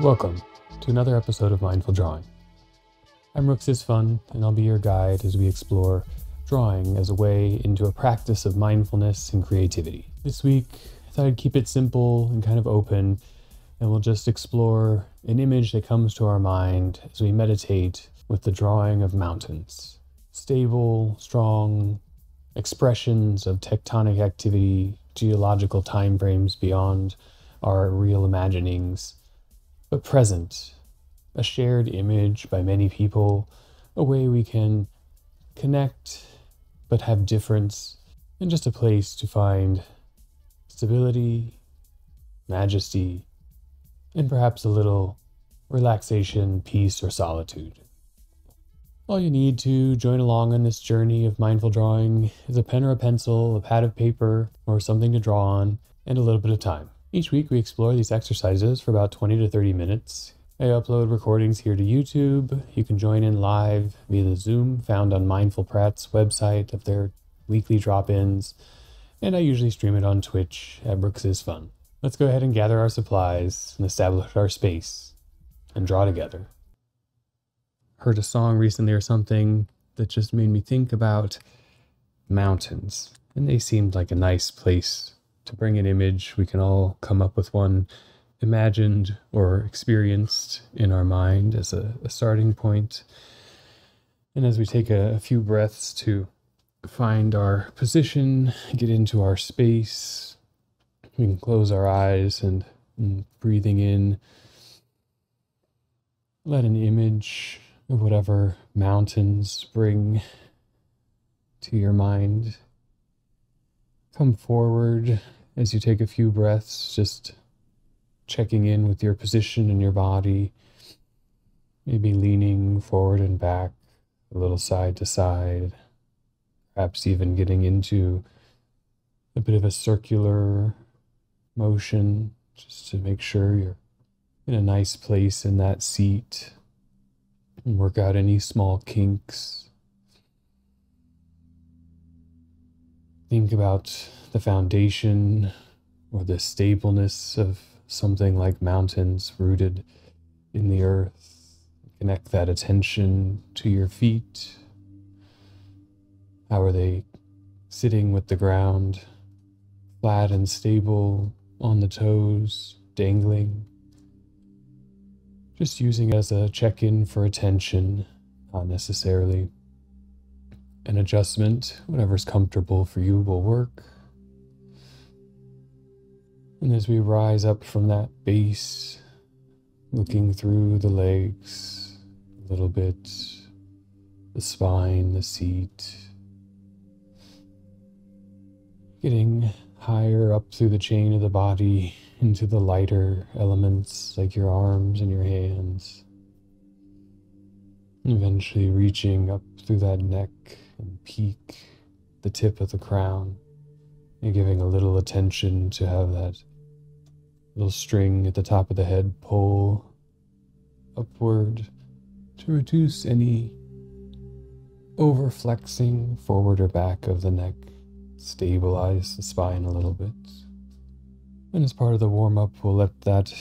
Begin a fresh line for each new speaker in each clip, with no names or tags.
Welcome to another episode of Mindful Drawing. I'm Rooks Fun, and I'll be your guide as we explore drawing as a way into a practice of mindfulness and creativity. This week, I thought I'd keep it simple and kind of open, and we'll just explore an image that comes to our mind as we meditate with the drawing of mountains. Stable, strong expressions of tectonic activity, geological timeframes beyond our real imaginings, but present, a shared image by many people, a way we can connect but have difference, and just a place to find stability, majesty, and perhaps a little relaxation, peace, or solitude. All you need to join along on this journey of mindful drawing is a pen or a pencil, a pad of paper, or something to draw on, and a little bit of time. Each week we explore these exercises for about 20 to 30 minutes. I upload recordings here to YouTube. You can join in live via the Zoom found on Mindful Pratt's website of their weekly drop-ins, and I usually stream it on Twitch at Brooks Fun. Let's go ahead and gather our supplies and establish our space and draw together. Heard a song recently or something that just made me think about mountains, and they seemed like a nice place to bring an image. We can all come up with one imagined or experienced in our mind as a starting point. And as we take a few breaths to find our position, get into our space, we can close our eyes and breathing in, let an image of whatever mountains bring to your mind come forward as you take a few breaths, just checking in with your position in your body, maybe leaning forward and back, a little side to side, perhaps even getting into a bit of a circular motion, just to make sure you're in a nice place in that seat, and work out any small kinks. Think about the foundation or the stableness of something like mountains rooted in the earth. Connect that attention to your feet. How are they sitting with the ground, flat and stable on the toes, dangling? Just using it as a check-in for attention, not necessarily an adjustment. Whatever's comfortable for you will work. And as we rise up from that base, looking through the legs a little bit, the spine, the seat, getting higher up through the chain of the body into the lighter elements like your arms and your hands, and eventually reaching up through that neck and peak, the tip of the crown, and giving a little attention to have that little string at the top of the head pull upward to reduce any overflexing forward or back of the neck, stabilize the spine a little bit. And as part of the warm-up, we'll let that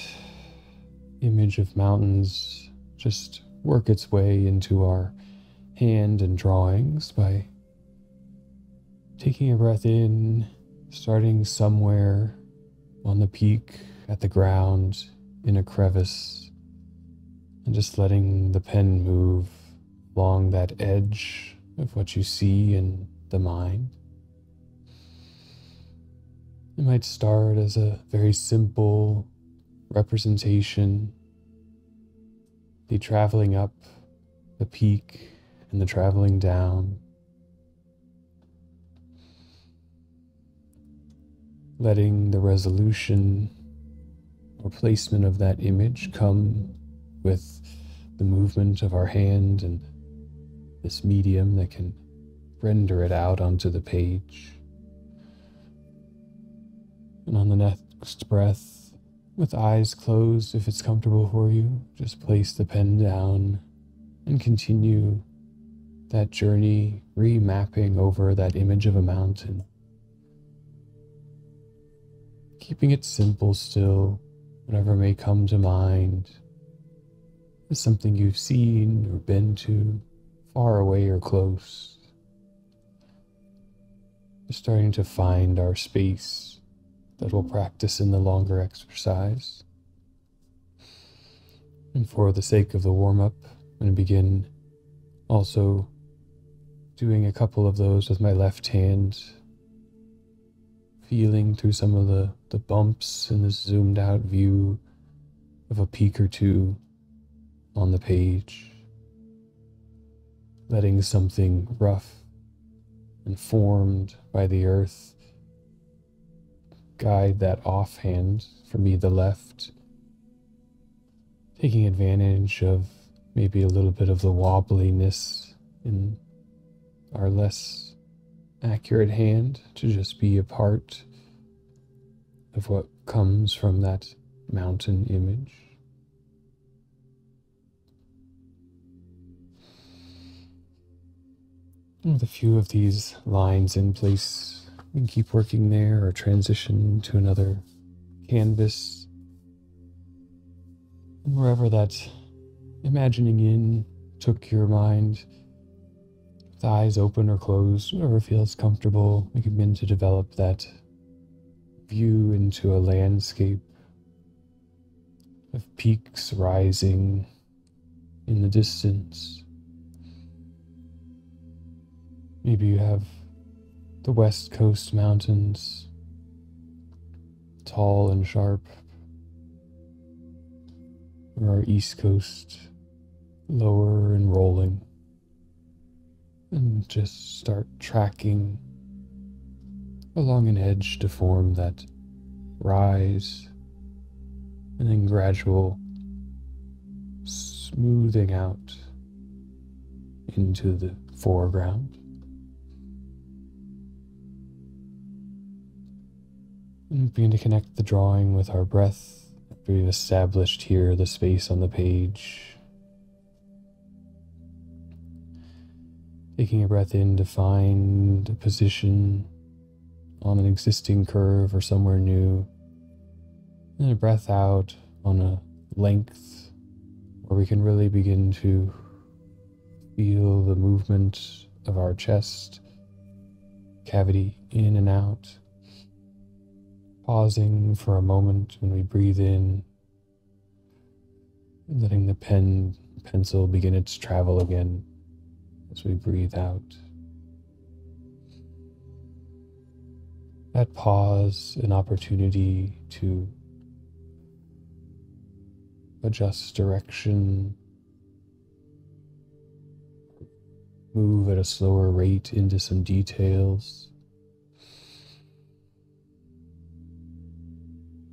image of mountains just work its way into our hand and drawings by taking a breath in, starting somewhere on the peak, at the ground, in a crevice, and just letting the pen move along that edge of what you see in the mind. It might start as a very simple representation, the traveling up the peak and the traveling down, letting the resolution or placement of that image come with the movement of our hand and this medium that can render it out onto the page. And on the next breath, with eyes closed, if it's comfortable for you, just place the pen down and continue that journey, remapping over that image of a mountain. Keeping it simple still, whatever may come to mind, is something you've seen or been to, far away or close. We're starting to find our space that we'll practice in the longer exercise. And for the sake of the warm-up, I'm going to begin also doing a couple of those with my left hand, feeling through some of the bumps in this zoomed out view of a peak or two on the page, letting something rough and formed by the earth guide that offhand, for me the left, taking advantage of maybe a little bit of the wobbliness in our less accurate hand to just be a part of what comes from that mountain image. With a few of these lines in place, we can keep working there or transition to another canvas. And wherever that imagining in took your mind, with eyes open or closed, whatever feels comfortable, we can begin to develop that view into a landscape of peaks rising in the distance. Maybe you have the West Coast mountains, tall and sharp, or our East Coast, lower and rolling. And just start tracking along an edge to form that rise, and then gradual smoothing out into the foreground. And begin to connect the drawing with our breath after we've established here the space on the page. Taking a breath in to find a position on an existing curve or somewhere new. And a breath out on a length where we can really begin to feel the movement of our chest, cavity in and out. Pausing for a moment when we breathe in, and letting the pencil begin its travel again as we breathe out. That pause, an opportunity to adjust direction, move at a slower rate into some details,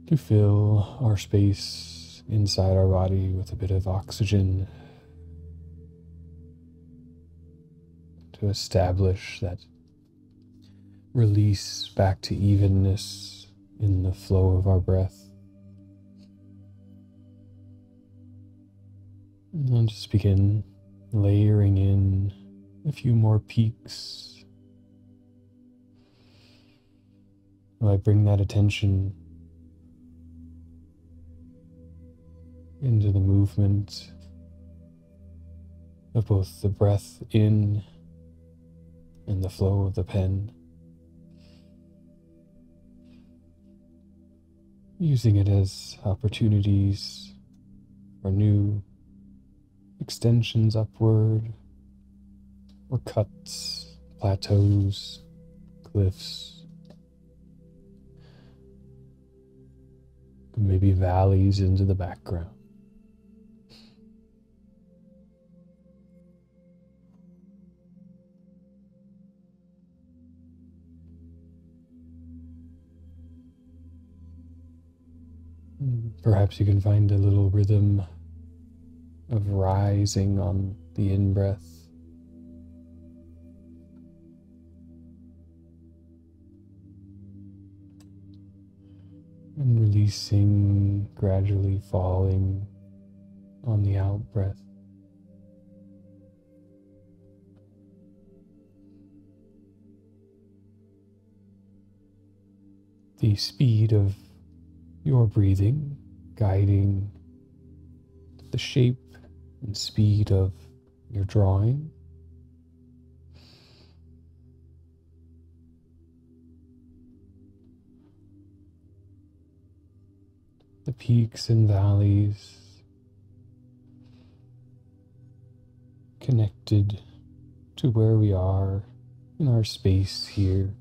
to fill our space inside our body with a bit of oxygen, to establish that release back to evenness in the flow of our breath. And then just begin layering in a few more peaks. I bring that attention into the movement of both the breath in and the flow of the pen, using it as opportunities for new extensions upward, or cuts, plateaus, cliffs, and maybe valleys into the background. Perhaps you can find a little rhythm of rising on the in-breath, and releasing, gradually falling on the out-breath. The speed of your breathing guiding the shape and speed of your drawing. The peaks and valleys connected to where we are in our space here.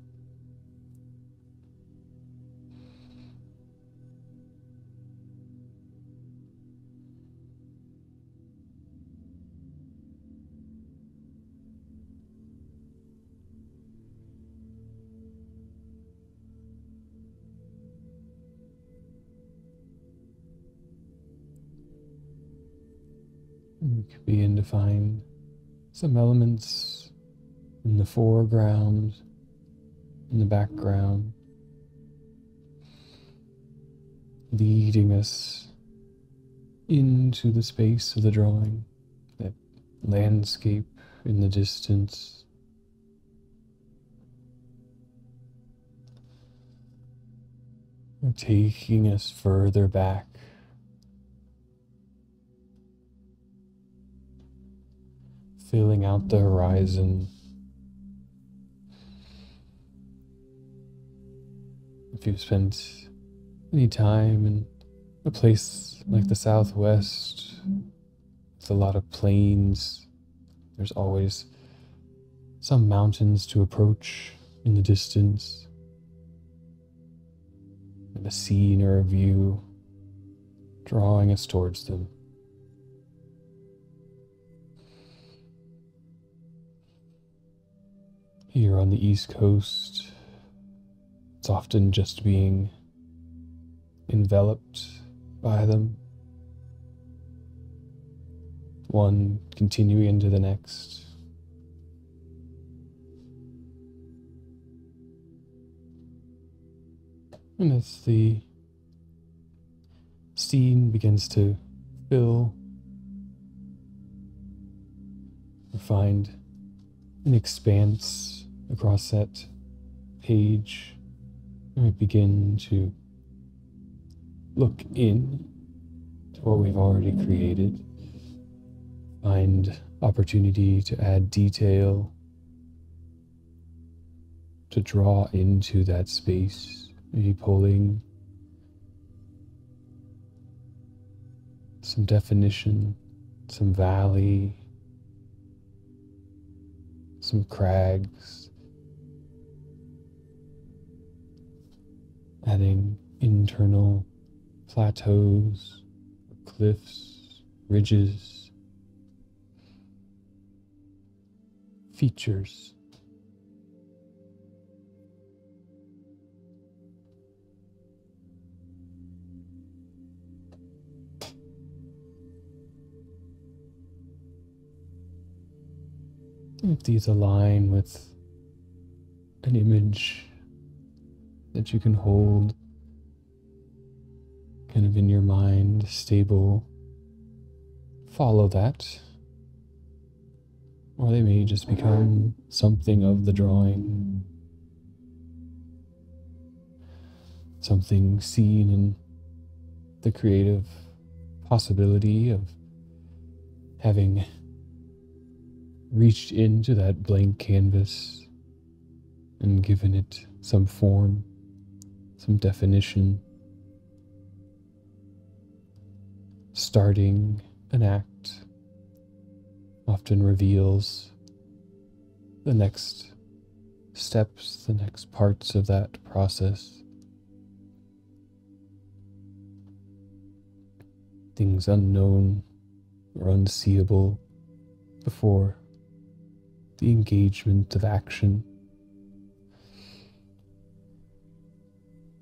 We can begin to find some elements in the foreground, in the background, leading us into the space of the drawing, that landscape in the distance. Or taking us further back, filling out the horizon. If you've spent any time in a place like the Southwest with a lot of plains, there's always some mountains to approach in the distance, and a scene or a view drawing us towards them. Here on the East Coast, it's often just being enveloped by them, one continuing into the next. And as the scene begins to fill, we find an expanse across that page, and we begin to look in to what we've already created, find opportunity to add detail, to draw into that space, maybe pulling some definition, some valley, some crags, adding internal plateaus, cliffs, ridges, features. If these align with an image that you can hold kind of in your mind, stable, follow that. Or they may just become something of the drawing, something seen in the creative possibility of having reached into that blank canvas and given it some form, some definition. Starting an act often reveals the next steps, the next parts of that process. Things unknown or unseeable before the engagement of action.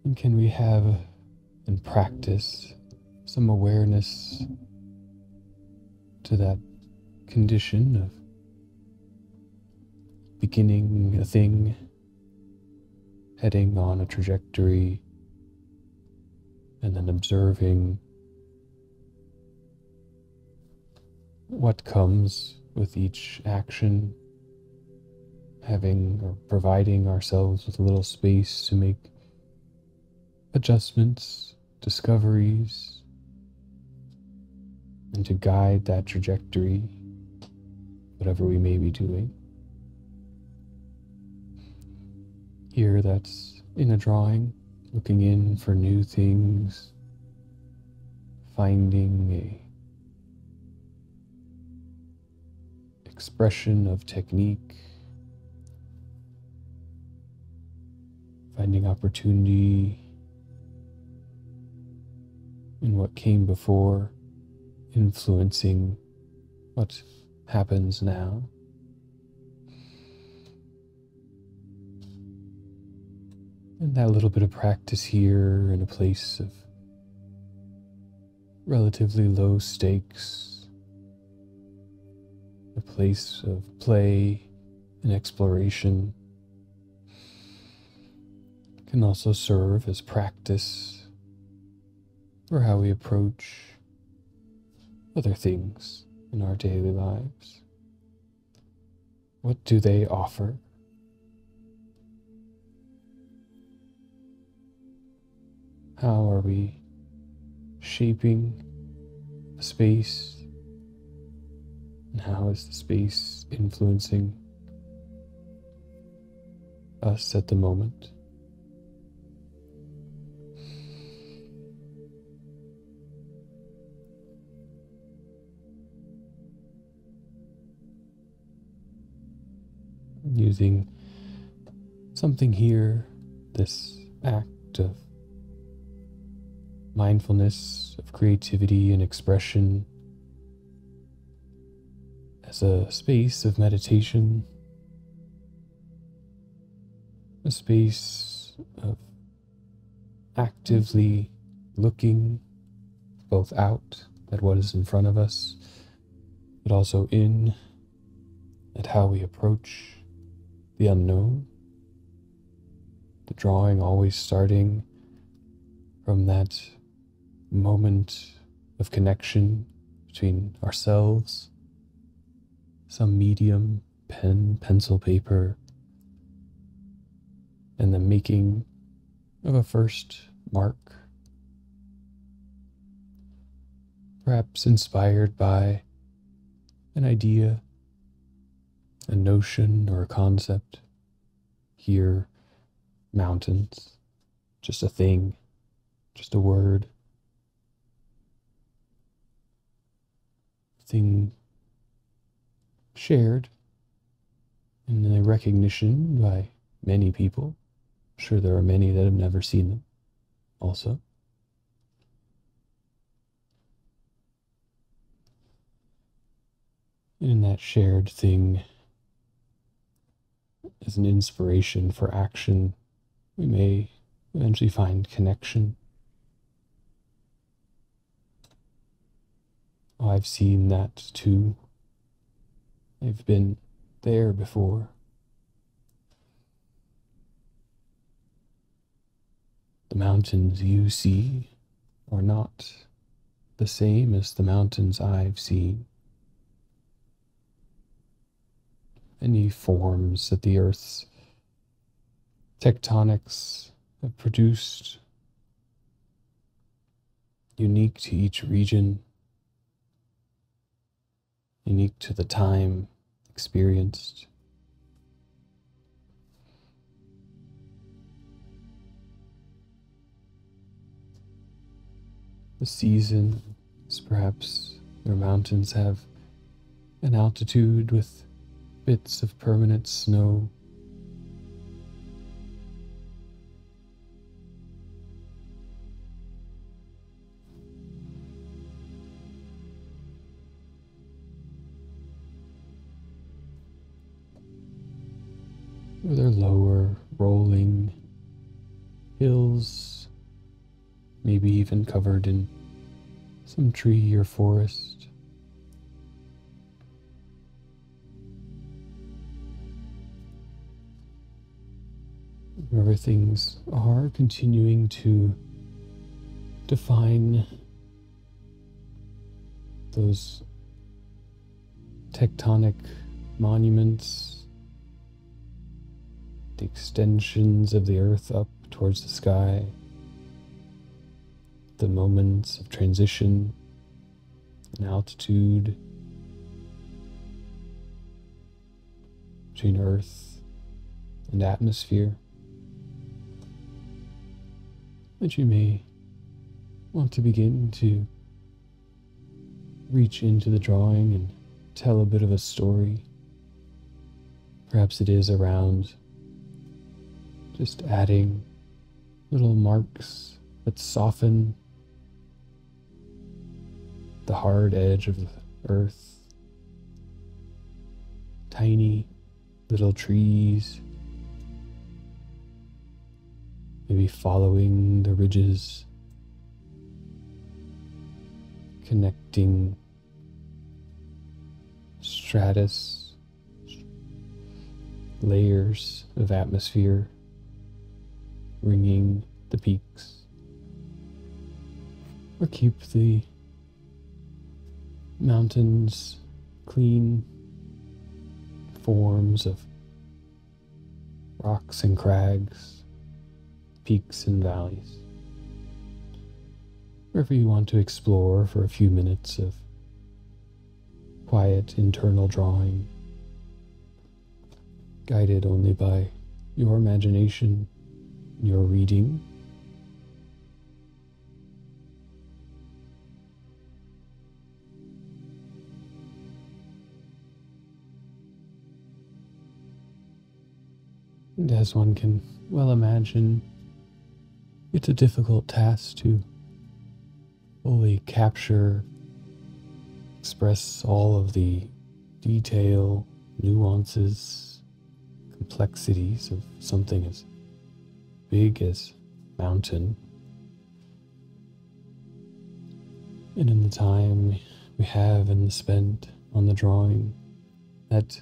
And can we have and practice some awareness to that condition of beginning a thing, heading on a trajectory, and then observing what comes with each action, having or providing ourselves with a little space to make adjustments, discoveries, and to guide that trajectory, whatever we may be doing. Here, that's in a drawing, looking in for new things, finding a expression of technique, finding opportunity in what came before, influencing what happens now. And that little bit of practice here in a place of relatively low stakes, a place of play and exploration, can also serve as practice for how we approach other things in our daily lives. What do they offer? How are we shaping the space? And how is the space influencing us at the moment? Using something here, this act of mindfulness, of creativity and expression, as a space of meditation, a space of actively looking both out at what is in front of us, but also in at how we approach the unknown. The drawing always starting from that moment of connection between ourselves, some medium, pen, pencil, paper, and the making of a first mark, perhaps inspired by an idea, a notion, or a concept. Here, mountains, just a thing, just a word, thing shared in a recognition by many people. I'm sure there are many that have never seen them also. And in that shared thing, as an inspiration for action, we may eventually find connection. Oh, I've seen that too. I've been there before. The mountains you see are not the same as the mountains I've seen. Any forms that the Earth's tectonics have produced, unique to each region, unique to the time experienced. The seasons, perhaps their mountains have an altitude with bits of permanent snow. Or they're lower, rolling hills, maybe even covered in some tree or forest. Wherever things are continuing to define those tectonic monuments, the extensions of the earth up towards the sky, the moments of transition, and altitude between Earth and atmosphere that you may want to begin to reach into the drawing and tell a bit of a story. Perhaps it is around just adding little marks that soften the hard edge of the earth. Tiny little trees, maybe following the ridges, connecting layers of atmosphere, ringing the peaks, or keep the mountains clean forms of rocks and crags, peaks and valleys. Wherever you want to explore for a few minutes of quiet internal drawing, guided only by your imagination, your reading. And as one can well imagine, it's a difficult task to fully capture, express all of the detail, nuances, complexities of something as big as mountain. And in the time we have and spent on the drawing, that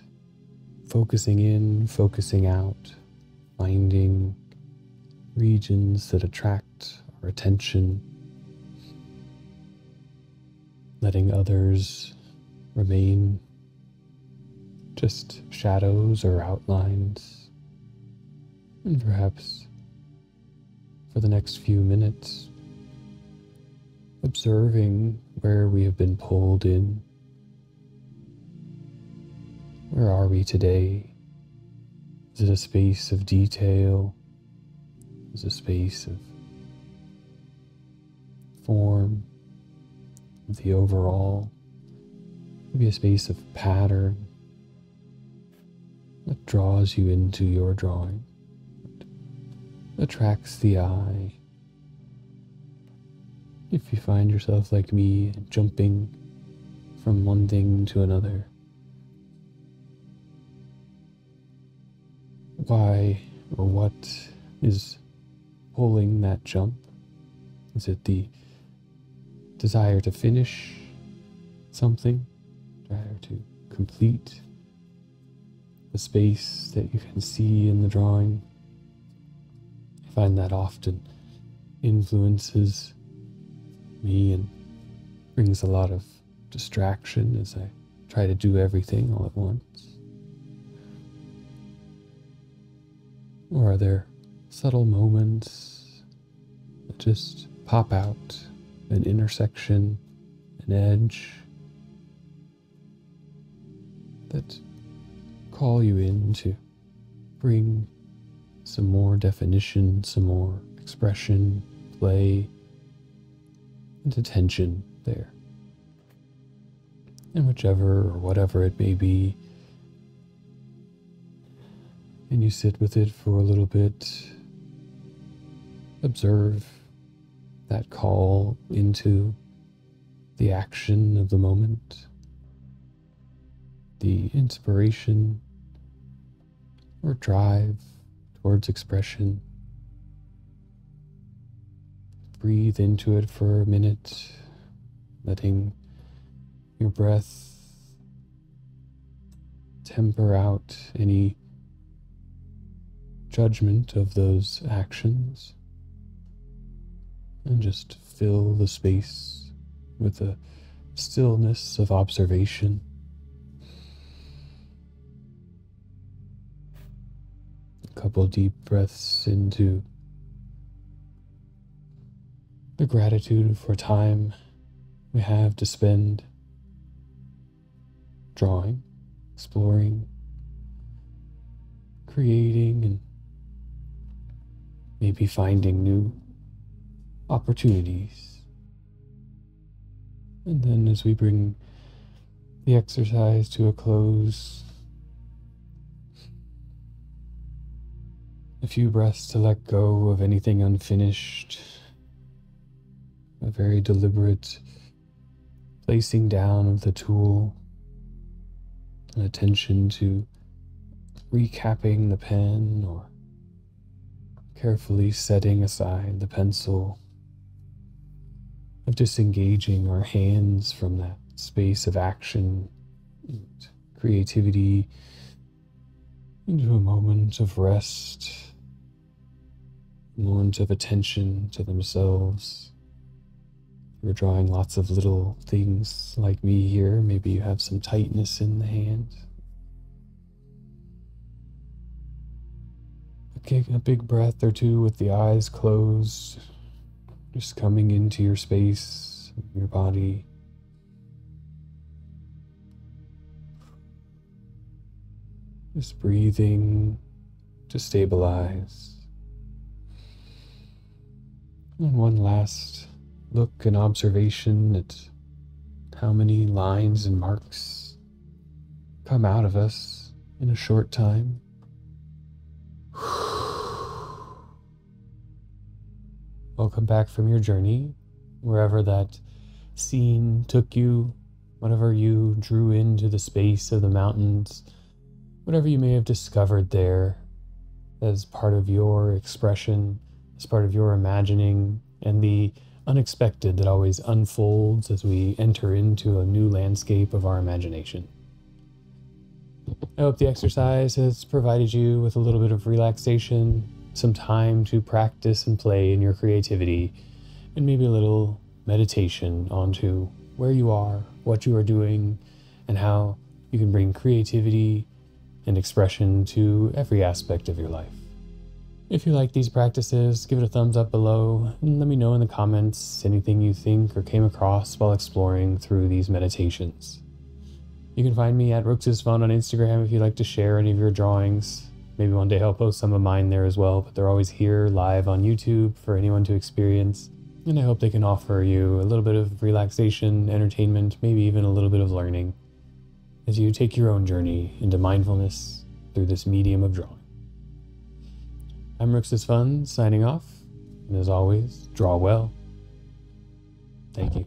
focusing in, focusing out, finding regions that attract our attention, letting others remain just shadows or outlines, and perhaps for the next few minutes, observing where we have been pulled in. Where are we today? Is it a space of detail? Is it a space of form, the overall? Maybe a space of pattern that draws you into your drawing, that attracts the eye. If you find yourself like me, jumping from one thing to another, why or what is pulling that jump? Is it the desire to finish something, desire to complete the space that you can see in the drawing? I find that often influences me and brings a lot of distraction as I try to do everything all at once. Or are there subtle moments that just pop out, an intersection, an edge, that call you in to bring some more definition, some more expression, play, and attention there? And whichever or whatever it may be, and you sit with it for a little bit, observe that call into the action of the moment, the inspiration or drive towards expression. Breathe into it for a minute, letting your breath temper out any judgment of those actions, and just fill the space with a stillness of observation. A couple deep breaths into the gratitude for time we have to spend drawing, exploring, creating, and maybe finding new opportunities. And then as we bring the exercise to a close, a few breaths to let go of anything unfinished, a very deliberate placing down of the tool, and attention to recapping the pen or carefully setting aside the pencil, of disengaging our hands from that space of action and creativity into a moment of rest, a moment of attention to themselves. If you're drawing lots of little things like me here, maybe you have some tightness in the hand. Take a big breath or two with the eyes closed, just coming into your space, your body. Just breathing to stabilize. And one last look and observation at how many lines and marks come out of us in a short time. Welcome back from your journey, wherever that scene took you, whatever you drew into the space of the mountains, whatever you may have discovered there as part of your expression, as part of your imagining, and the unexpected that always unfolds as we enter into a new landscape of our imagination. I hope the exercise has provided you with a little bit of relaxation, some time to practice and play in your creativity, and maybe a little meditation onto where you are, what you are doing, and how you can bring creativity and expression to every aspect of your life. If you like these practices, give it a thumbs up below, and let me know in the comments anything you think or came across while exploring through these meditations. You can find me at rooksisfun on Instagram if you'd like to share any of your drawings. Maybe one day I'll post some of mine there as well, but they're always here live on YouTube for anyone to experience. And I hope they can offer you a little bit of relaxation, entertainment, maybe even a little bit of learning as you take your own journey into mindfulness through this medium of drawing. I'm NaturesEye signing off, and as always, draw well. Thank you.